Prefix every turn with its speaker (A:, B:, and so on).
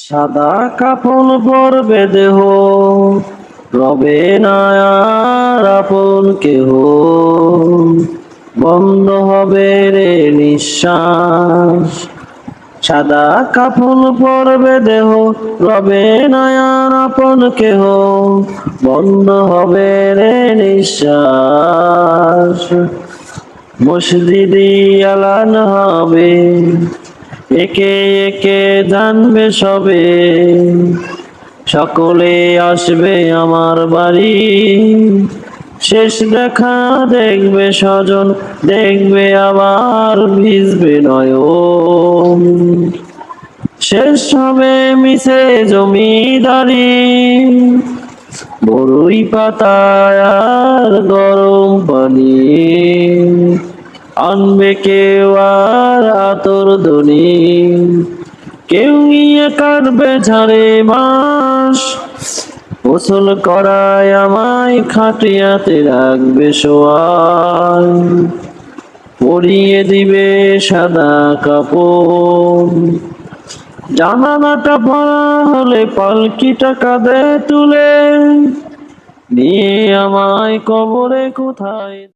A: সাদা কাফন পরবে দেহ, রবে না আর আপন কেহ। বন্ধ হবে রে নিঃশ্বাস। সাদা কাফন পরবে দেহ, রবে না আর আপন কেহ। বন্ধ হবে রে নিঃশ্বাস। মসজিদি আলান হবে, একে একে জানবে সবে। সকলে আসবে আমার বাড়ি, শেষ দেখা দেখবে স্বজন, দেখবে আবার ভিজবে নয়ন। শেষ হবে মিছে জমিদারি, বড়ই পাতায় আর গরম পানি। আনবে কেউ আর আতর দনি, কেউ গিয়ে কাটবে ঝাড়ে বাঁশ। গোসল করায় আমায় খাটিয়াতে রাখবে শোয়ায়, পরিয়ে দিবে সাদা কাপড়। জানালাটা পড়া হলে পালকিটা কাঁধে তুলে নিয়ে আমায় কবরে কোথায়